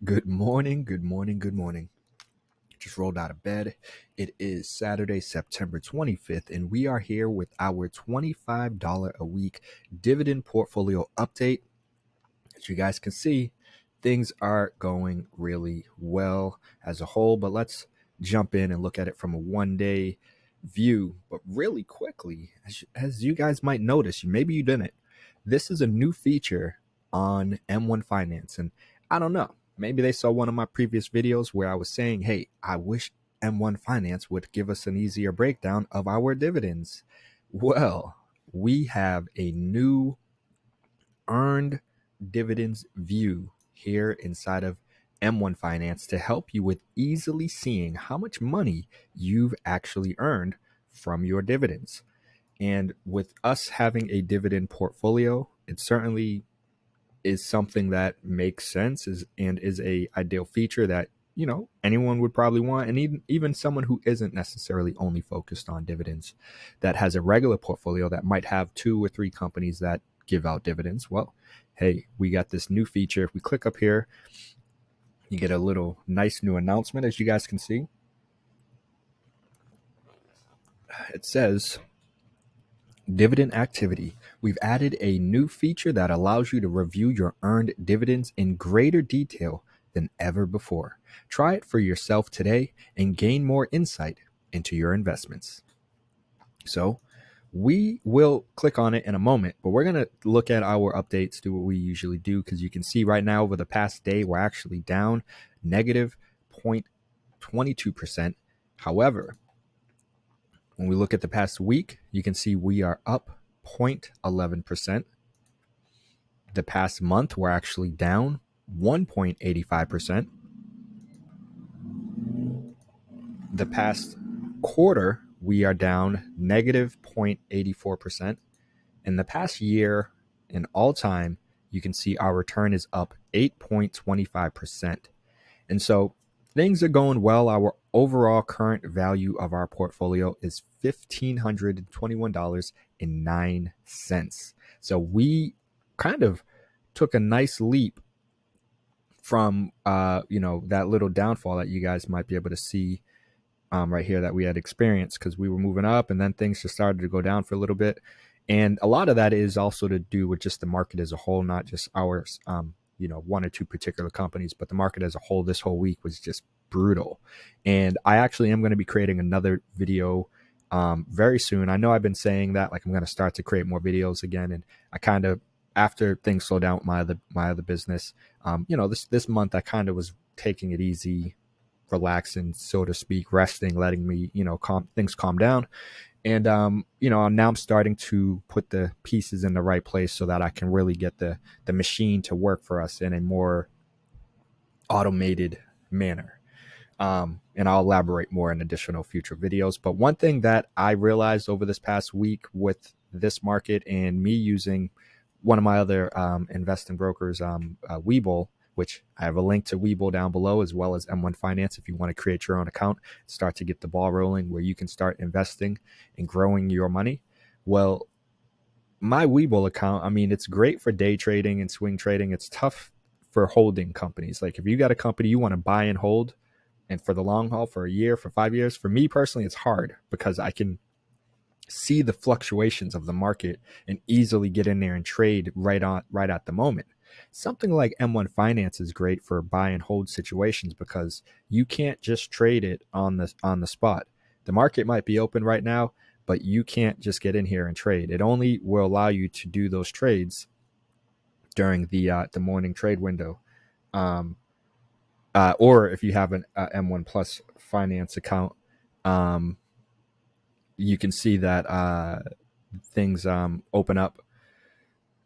Good morning, good morning, good morning. Just rolled out of bed. It is Saturday, September 25th, and we are here with our $25 a week dividend portfolio update. As you guys can see, things are going really well as a whole, but let's jump in and look at it from a 1 day view. But really quickly, as you guys might notice, maybe you didn't, this is a new feature on M1 Finance. And I don't know, maybe they saw one of my previous videos where I was saying, hey, I wish M1 Finance would give us an easier breakdown of our dividends. Well, we have a new earned dividends view here inside of M1 Finance to help you with easily seeing how much money you've actually earned from your dividends. And with us having a dividend portfolio, it certainly is something that makes sense and is a ideal feature that anyone would probably want, and even someone who isn't necessarily only focused on dividends, that has a regular portfolio that might have 2 or 3 companies that give out dividends. Well, hey, we got this new feature. If we click up here, you get a little nice new announcement. As you guys can see, it says dividend activity. We've added a new feature that allows you to review your earned dividends in greater detail than ever before. Try it for yourself today and gain more insight into your investments. So we will click on it in a moment, but we're going to look at our updates, do what we usually do, because you can see right now over the past day, we're actually down negative 0.22%. However, when we look at the past week, you can see we are up 0.11%. The past month, we're actually down 1.85%. The past quarter, we are down negative 0.84%. In the past year, in all time, you can see our return is up 8.25%. And so things are going well. Our overall current value of our portfolio is $1,521.09. So we kind of took a nice leap from that little downfall that you guys might be able to see right here that we had experienced, because we were moving up and then things just started to go down for a little bit. And a lot of that is also to do with just the market as a whole, not just ours, 1 or 2 particular companies, but the market as a whole this whole week was just brutal. And I actually am going to be creating another video very soon. I know I've been saying that, like, I'm going to start to create more videos again. And I kind of, after things slow down with my other business, this month I kind of was taking it easy, relaxing, so to speak, resting, letting me, things calm down. And, now I'm starting to put the pieces in the right place so that I can really get the machine to work for us in a more automated manner. And I'll elaborate more in additional future videos. But one thing that I realized over this past week with this market and me using one of my other investing brokers, Webull, which I have a link to Webull down below, as well as M1 Finance if you want to create your own account, start to get the ball rolling where you can start investing and growing your money. Well, my Webull account, I mean, it's great for day trading and swing trading. It's tough for holding companies. Like, if you got a company you want to buy and hold, and for the long haul, for a year, for 5 years, for me personally, it's hard because I can see the fluctuations of the market and easily get in there and trade right at the moment. Something like M1 Finance is great for buy and hold situations because you can't just trade it on the spot. The market might be open right now, but you can't just get in here and trade. It only will allow you to do those trades during the morning trade window. Or if you have an M1 Plus Finance account, you can see that things open up.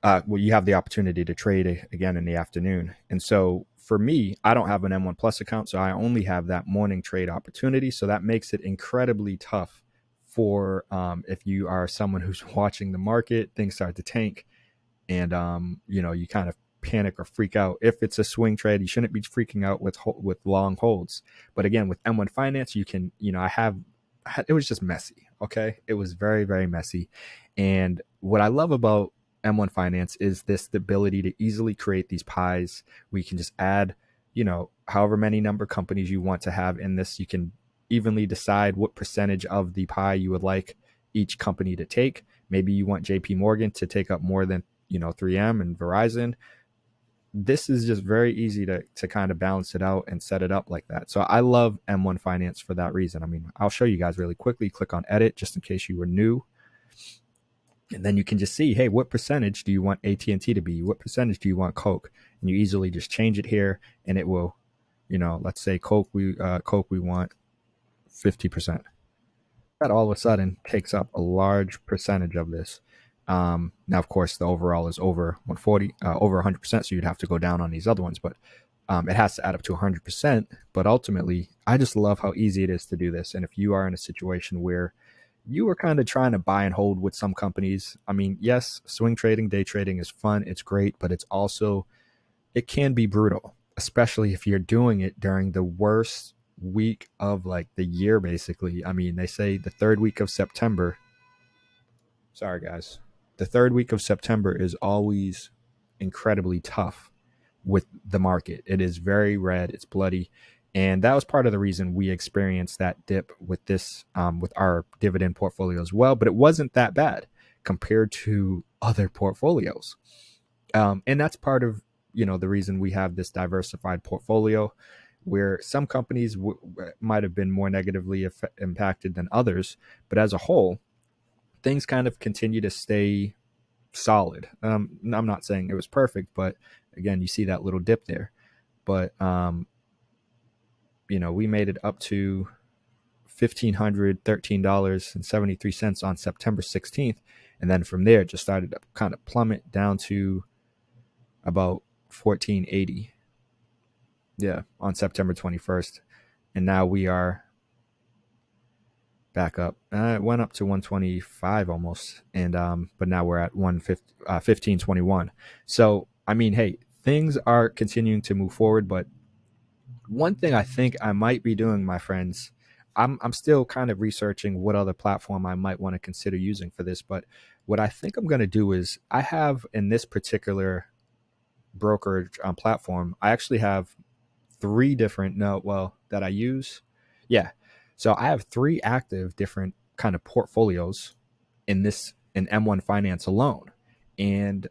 Well, you have the opportunity to trade again in the afternoon. And so for me, I don't have an M1 Plus account, so I only have that morning trade opportunity. So that makes it incredibly tough for if you are someone who's watching the market, things start to tank, and you kind of panic or freak out. If it's a swing trade, you shouldn't be freaking out with long holds. But again, with M1 Finance, you can, it was just messy. Okay. It was very, very messy. And what I love about M1 Finance is this the ability to easily create these pies. We can just add however many number of companies you want to have in this. You can evenly decide what percentage of the pie you would like each company to take. Maybe you want JP Morgan to take up more than 3M and Verizon. This is just very easy to kind of balance it out and set it up like that. So I love M1 Finance for that reason. I mean, I'll show you guys really quickly. Click on edit just in case you were new. And then you can just see, hey, what percentage do you want AT&T to be? What percentage do you want Coke? And you easily just change it here, and it will, let's say Coke we want 50%. That all of a sudden takes up a large percentage of this. Now, of course, the overall is over 140, over 100%, so you'd have to go down on these other ones, but it has to add up to 100%. But ultimately, I just love how easy it is to do this. And if you are in a situation where you are kind of trying to buy and hold with some companies, I mean, yes, swing trading, day trading is fun, it's great, but it can be brutal, especially if you're doing it during the worst week of like the year, basically. I mean, they say the third week of September. Sorry, guys. The third week of September is always incredibly tough with the market. It is very red, it's bloody. And that was part of the reason we experienced that dip with this, with our dividend portfolio as well. But it wasn't that bad compared to other portfolios. And that's part of the reason we have this diversified portfolio, where some companies might have been more negatively impacted than others, but as a whole, things kind of continue to stay solid. I'm not saying it was perfect, but again, you see that little dip there. But we made it up to $1,513.73 on September 16th, and then from there, it just started to kind of plummet down to about 1480. Yeah, on September 21st, and now we are back up. It went up to 125 almost, and but now we're at 1521. So I mean, hey, things are continuing to move forward. But one thing I think I might be doing, my friends, I'm still kind of researching what other platform I might want to consider using for this. But what I think I'm going to do is, I have in this particular brokerage platform, I actually have three different that I use. Yeah. So I have three active different kind of portfolios in M1 Finance alone. And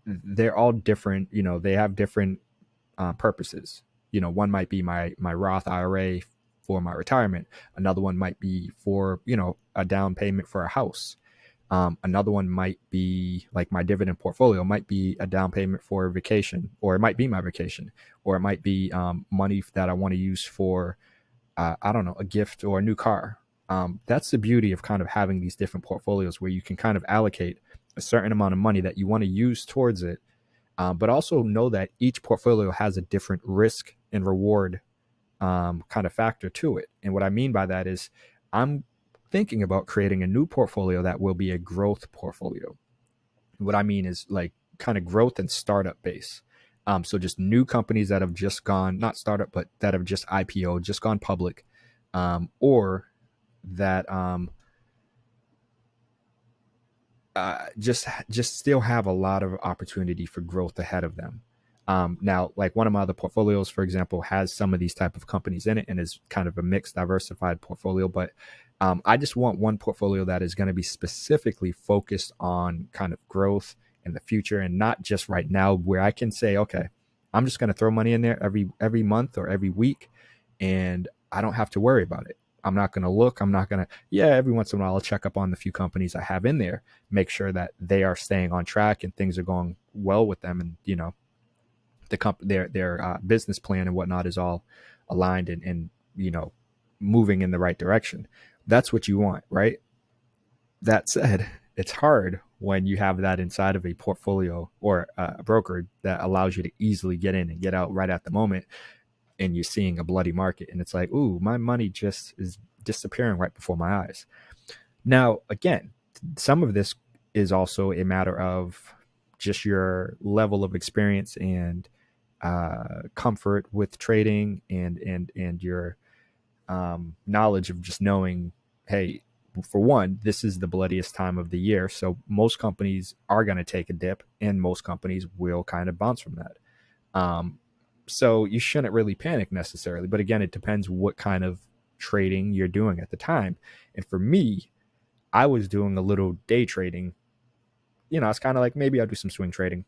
they're all different, they have different purposes. One might be my Roth IRA for my retirement. Another one might be for, a down payment for a house. Another one might be like my dividend portfolio, might be a down payment for a vacation, or it might be my vacation, or it might be money that I want to use for, I don't know, a gift or a new car. That's the beauty of kind of having these different portfolios, where you can kind of allocate a certain amount of money that you want to use towards it, but also know that each portfolio has a different risk and reward kind of factor to it. And what I mean by that is, I'm thinking about creating a new portfolio that will be a growth portfolio. What I mean is like kind of growth and startup base. So just new companies that have just gone, not startup, but that have just IPO, just gone public, or that just still have a lot of opportunity for growth ahead of them. Now, like one of my other portfolios, for example, has some of these type of companies in it and is kind of a mixed, diversified portfolio. But I just want one portfolio that is going to be specifically focused on kind of growth in the future, and not just right now, where I can say, okay, I'm just going to throw money in there every month or every week, and I don't have to worry about it. I'm not going to look. I'm not going to, yeah, every once in a while I'll check up on the few companies I have in there, make sure that they are staying on track and things are going well with them. And, their business plan and whatnot is all aligned and moving in the right direction. That's what you want, right? That said, it's hard when you have that inside of a portfolio or a broker that allows you to easily get in and get out right at the moment, and you're seeing a bloody market, and it's like, ooh, my money just is disappearing right before my eyes. Now, again, some of this is also a matter of just your level of experience and comfort with trading, and your knowledge of just knowing, hey, for one, this is the bloodiest time of the year, so most companies are going to take a dip, and most companies will kind of bounce from that. So you shouldn't really panic necessarily. But again, it depends what kind of trading you're doing at the time. And for me, I was doing a little day trading. It's kind of like maybe I'll do some swing trading.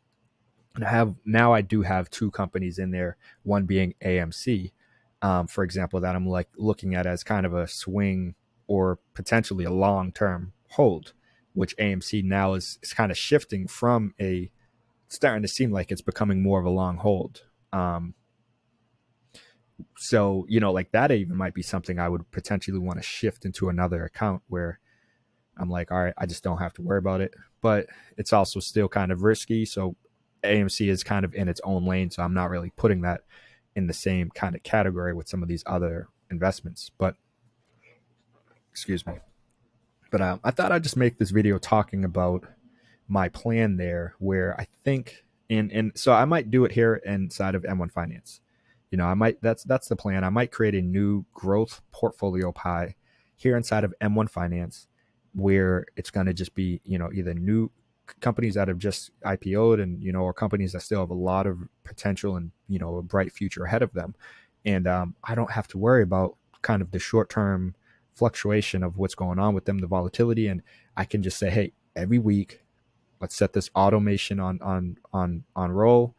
And I do have two companies in there, one being AMC, for example, that I'm like looking at as kind of a swing or potentially a long term hold, which AMC now is kind of shifting from a starting to seem like it's becoming more of a long hold. So like that even might be something I would potentially want to shift into another account where I'm like, all right, I just don't have to worry about it. But it's also still kind of risky. So AMC is kind of in its own lane. So I'm not really putting that in the same kind of category with some of these other investments. But excuse me. But I thought I'd just make this video talking about my plan there, where I think, and so I might do it here inside of M1 Finance. I might that's the plan. I might create a new growth portfolio pie here inside of M1 Finance, where it's going to just be either new companies that have just IPO'd and or companies that still have a lot of potential and a bright future ahead of them, and I don't have to worry about kind of the short term fluctuation of what's going on with them, the volatility, and I can just say, hey, every week let's set this automation on roll,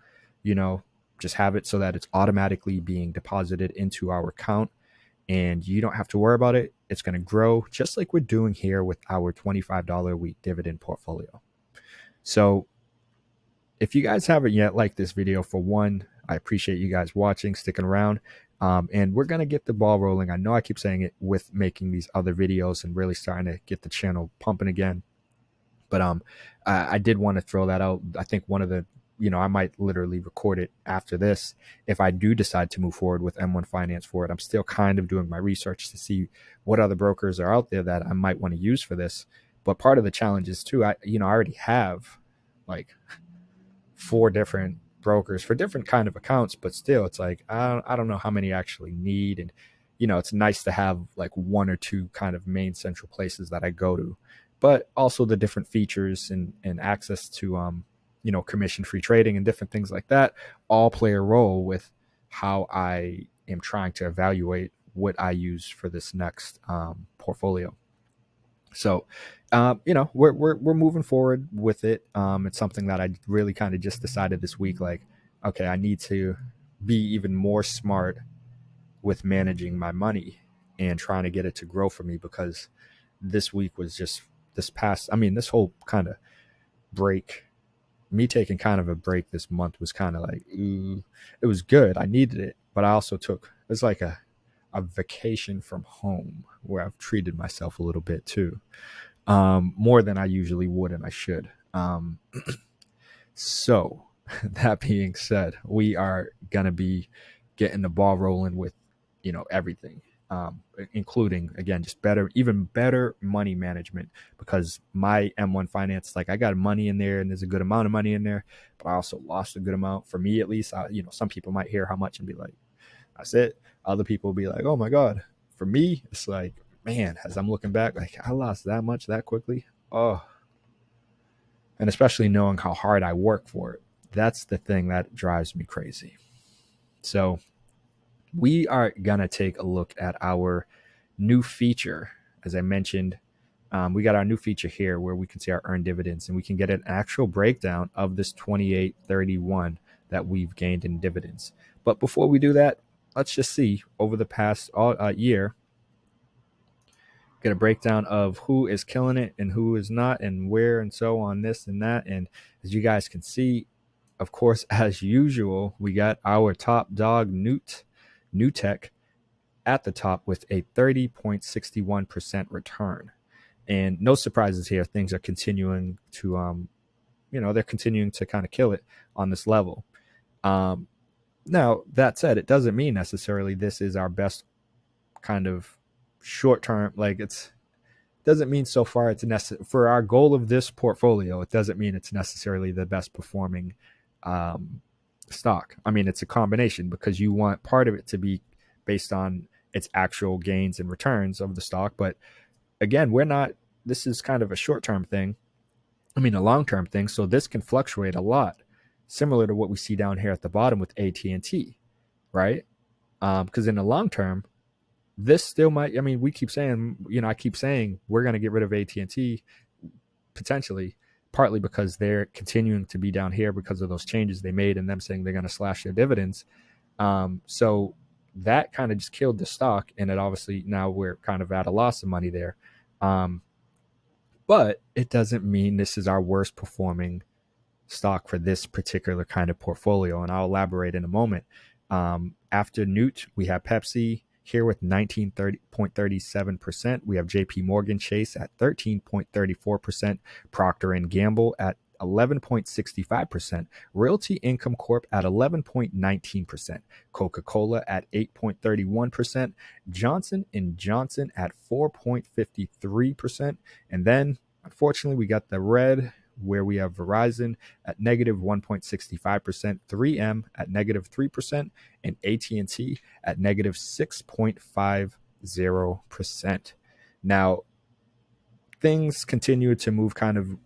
just have it so that it's automatically being deposited into our account and you don't have to worry about it. It's going to grow just like we're doing here with our $25 a week dividend portfolio. So if you guys haven't yet liked this video, for one, I appreciate you guys watching, sticking around. And we're going to get the ball rolling. I know I keep saying it with making these other videos and really starting to get the channel pumping again. But I did want to throw that out. I think one of the, I might literally record it after this if I do decide to move forward with M1 Finance for it. I'm still kind of doing my research to see what other brokers are out there that I might want to use for this. But part of the challenge is too, I already have like 4 different brokers for different kind of accounts, but still it's like I don't know how many I actually need. And it's nice to have like 1 or 2 kind of main central places that I go to, but also the different features and access to commission free trading and different things like that all play a role with how I am trying to evaluate what I use for this next portfolio. So, we're moving forward with it. It's something that I really kind of just decided this week, like, okay, I need to be even more smart with managing my money and trying to get it to grow for me, because this week was just this whole kind of break, me taking kind of a break this month was kind of like, ooh, it was good. I needed it, but I also it's like a vacation from home where I've treated myself a little bit too, more than I usually would and I should. So that being said, we are gonna be getting the ball rolling with everything, including again just even better money management, because my M1 Finance, like, I got money in there and there's a good amount of money in there, but I also lost a good amount. For me at least, some people might hear how much and be like, that's it. Other people will be like, oh my God. For me, it's like, man, as I'm looking back, like, I lost that much that quickly. Oh, and especially knowing how hard I work for it. That's the thing that drives me crazy. So we are going to take a look at our new feature. As I mentioned, we got our new feature here where we can see our earned dividends, and we can get an actual breakdown of this 2831 that we've gained in dividends. But before we do that, let's just see over the past year, get a breakdown of who is killing it and who is not, and where, and so on, this and that. And as you guys can see, of course, as usual, we got our top dog, Newtek, at the top with a 30.61% return. And no surprises here. Things are continuing to, they're continuing to kind of kill it on this level. Now, that said, it doesn't mean necessarily this is our best kind of short term. Like, doesn't mean so far it's necessary for our goal of this portfolio. It doesn't mean it's necessarily the best performing stock. I mean, it's a combination, because you want part of it to be based on its actual gains and returns of the stock. But again, this is kind of a short-term thing. I mean, a long-term thing. So this can fluctuate a lot, similar to what we see down here at the bottom with AT&T. right? Because in the long term, this still might. I mean, we keep saying, I keep saying we're going to get rid of AT&T potentially, partly because they're continuing to be down here because of those changes they made and them saying they're going to slash their dividends. So that kind of just killed the stock, and it obviously now we're kind of at a loss of money there. Um, but it doesn't mean this is our worst performing stock for this particular kind of portfolio, and I'll elaborate in a moment. After Newt, we have Pepsi here with 19.37%. We have JP Morgan Chase at 13.34%, Procter and Gamble at 11.65%, Realty Income Corp at 11.19%, Coca-Cola at 8.31%, Johnson and Johnson at 4.53%, and then unfortunately we got the red where we have Verizon at negative 1.65%, 3M at negative 3%, and AT&T at negative 6.50%. Now, things continue to move kind of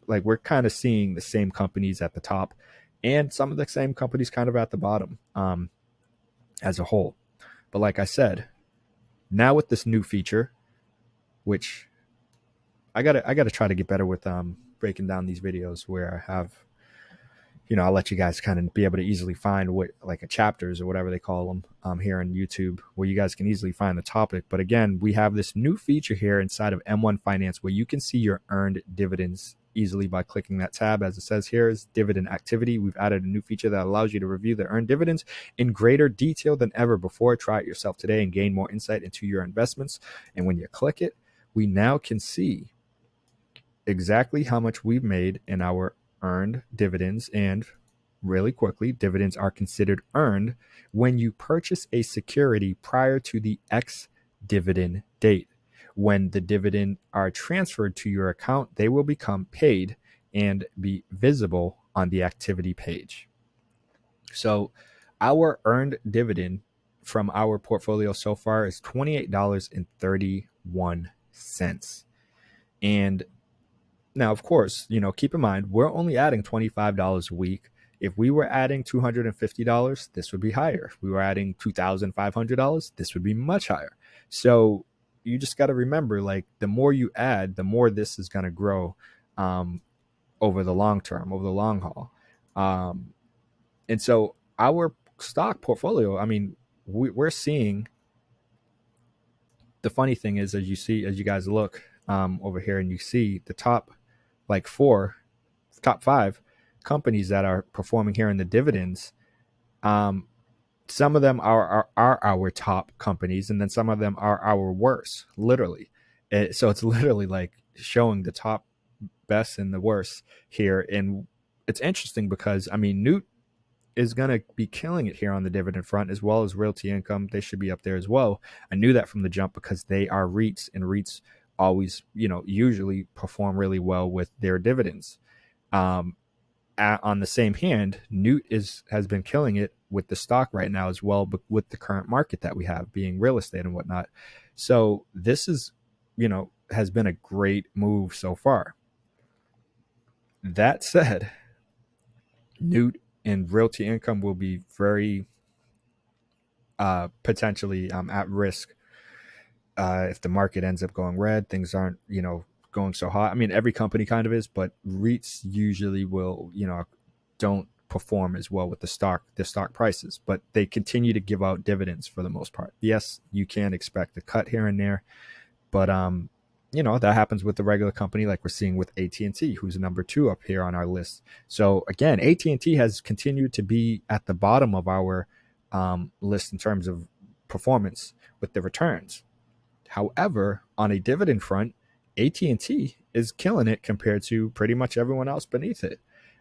like we're kind of seeing the same companies at the top and some of the same companies kind of at the bottom as a whole. But like I said, now with this new feature, which I gotta try to get better with breaking down these videos where I have, I'll let you guys kind of be able to easily find what like a chapters or whatever they call them here on YouTube, where you guys can easily find the topic. But again, we have this new feature here inside of M1 Finance where you can see your earned dividends easily by clicking that tab. As it says here is dividend activity. We've added a new feature that allows you to review the earned dividends in greater detail than ever before. Try it yourself today and gain more insight into your investments. And when you click it, we now can see exactly how much we've made in our earned dividends. And really quickly, dividends are considered earned when you purchase a security prior to the ex-dividend date. When the dividend are transferred to your account, they will become paid and be visible on the activity page. So our earned dividend from our portfolio so far is $28.31. And now, of course, keep in mind, we're only adding $25 a week. If we were adding $250, this would be higher. If we were adding $2,500, this would be much higher. So you just got to remember, like, the more you add, the more this is going to grow over the long term, over the long haul. And so our stock portfolio, I mean, we're seeing, the funny thing is, as you guys look over here and you see the top top five companies that are performing here in the dividends, some of them are our top companies, and then some of them are our worst, literally. So it's literally like showing the top, best, and the worst here. And it's interesting because, I mean, Newt is going to be killing it here on the dividend front, as well as Realty Income. They should be up there as well. I knew that from the jump because they are REITs, and REITs always, usually perform really well with their dividends. On the same hand, Newt has been killing it with the stock right now as well, but with the current market that we have being real estate and whatnot. So this is, has been a great move so far. That said, Newt and Realty Income will be very potentially at risk if the market ends up going red. Things aren't, going so hot. I mean, every company kind of is, but REITs usually will, don't perform as well with the stock prices, but they continue to give out dividends for the most part. Yes, you can expect a cut here and there, but that happens with the regular company, like we're seeing with AT&T, who's number 2 up here on our list. So again, AT&T has continued to be at the bottom of our list in terms of performance with the returns. However, on a dividend front, AT&T is killing it compared to pretty much everyone else beneath it.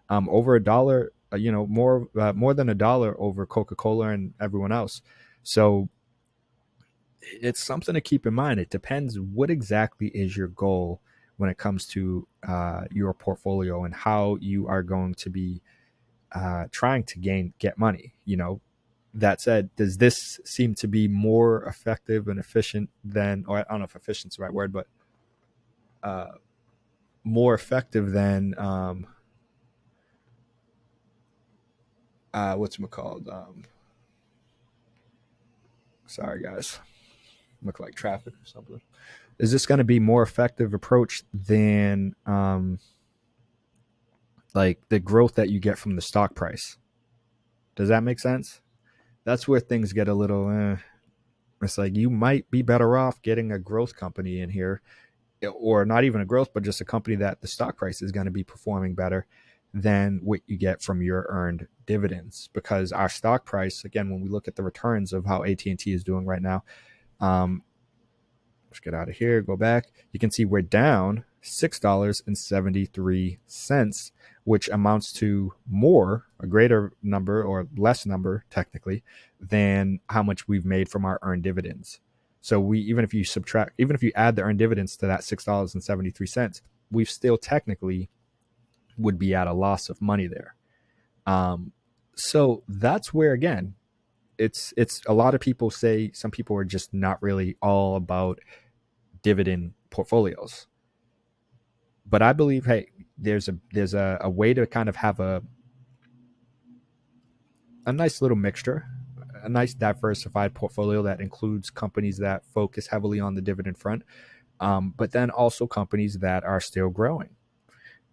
Over a dollar, more than a dollar over Coca-Cola and everyone else. So it's something to keep in mind. It depends what exactly is your goal when it comes to your portfolio and how you are going to be trying to get money. That said, does this seem to be more effective and efficient than, or I don't know if efficient is the right word, but more effective than what's it called? Sorry, guys. Look like traffic or something. Is this going to be more effective approach than like the growth that you get from the stock price? Does that make sense? That's where things get a little. It's like you might be better off getting a growth company in here, or not even a growth, but just a company that the stock price is going to be performing better than what you get from your earned dividends. Because our stock price, again, when we look at the returns of how AT&T is doing right now, um, let's get out of here, go back. You can see we're down $6.73, which amounts to more, a greater number or less number technically, than how much we've made from our earned dividends. So we, even if you add the earned dividends to that $6.73, we still technically would be at a loss of money there. So that's where, again, it's a lot of people say, some people are just not really all about dividend portfolios. But I believe, hey, there's a way to kind of have a nice little mixture, a nice diversified portfolio that includes companies that focus heavily on the dividend front, but then also companies that are still growing.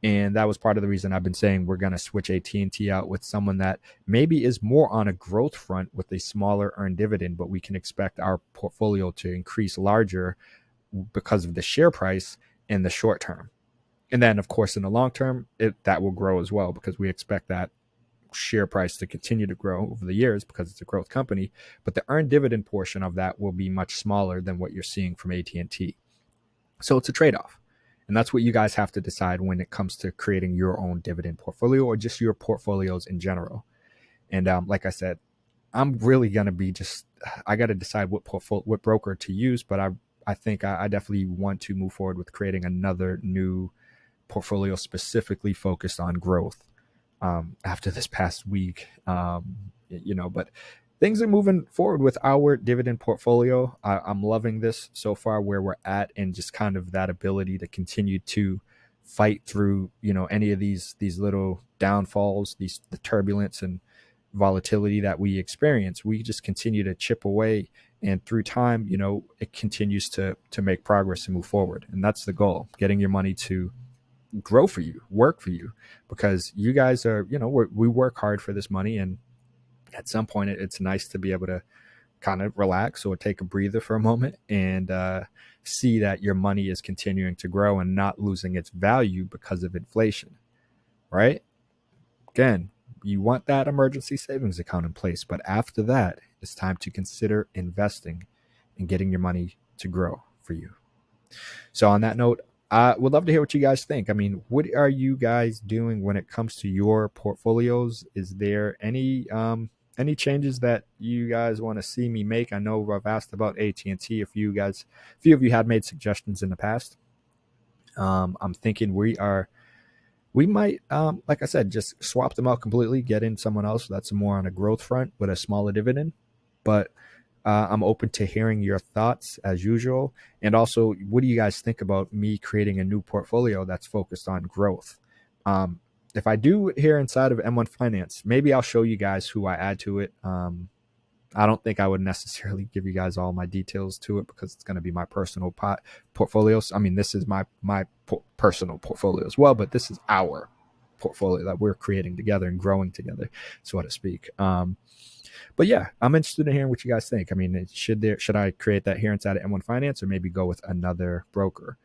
And that was part of the reason I've been saying we're going to switch AT&T out with someone that maybe is more on a growth front with a smaller earned dividend, but we can expect our portfolio to increase larger because of the share price in the short term. And then, of course, in the long term, that will grow as well, because we expect that share price to continue to grow over the years because it's a growth company. But the earned dividend portion of that will be much smaller than what you're seeing from AT&T. So it's a trade-off. And that's what you guys have to decide when it comes to creating your own dividend portfolio, or just your portfolios in general. And like I said, I'm really going to be I got to decide what broker to use. But I think I definitely want to move forward with creating another new portfolio specifically focused on growth after this past week. But things are moving forward with our dividend portfolio. I'm loving this so far, where we're at, and just kind of that ability to continue to fight through, any of these little downfalls, the turbulence and volatility that we experience. We just continue to chip away, and through time, it continues to make progress and move forward. And that's the goal: getting your money to grow for you, work for you, because you guys are, we work hard for this money. And at some point, it's nice to be able to kind of relax or take a breather for a moment and see that your money is continuing to grow and not losing its value because of inflation, right? Again, you want that emergency savings account in place, but after that, it's time to consider investing and getting your money to grow for you. So on that note, I would love to hear what you guys think. I mean, what are you guys doing when it comes to your portfolios? Is there any changes that you guys want to see me make? I know I've asked about AT&T. A few of you had made suggestions in the past. I'm thinking we might, like I said, just swap them out completely, get in someone else that's more on a growth front with a smaller dividend. But I'm open to hearing your thoughts as usual. And also, what do you guys think about me creating a new portfolio that's focused on growth? If I do it here inside of M1 Finance, maybe I'll show you guys who I add to it. I don't think I would necessarily give you guys all my details to it, because it's going to be my personal portfolios. I mean, this is my personal portfolio as well, but this is our portfolio that we're creating together and growing together, so to speak. But yeah, I'm interested in hearing what you guys think. I mean, should I create that here inside of M1 Finance, or maybe go with another broker?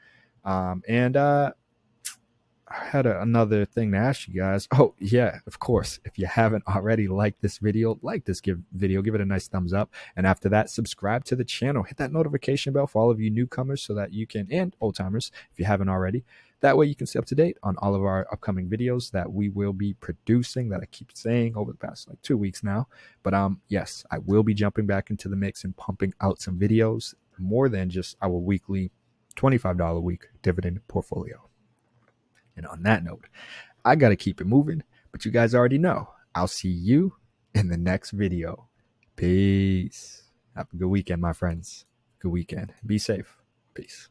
I had another thing to ask you guys. Oh yeah, of course. If you haven't already liked this video, give it a nice thumbs up. And after that, subscribe to the channel. Hit that notification bell for all of you newcomers, so that you can, and old timers, if you haven't already. That way you can stay up to date on all of our upcoming videos that we will be producing, that I keep saying over the past 2 weeks now. But yes, I will be jumping back into the mix and pumping out some videos, more than just our weekly $25 a week dividend portfolio. And on that note, I got to keep it moving, but you guys already know. I'll see you in the next video. Peace. Have a good weekend, my friends. Good weekend. Be safe. Peace.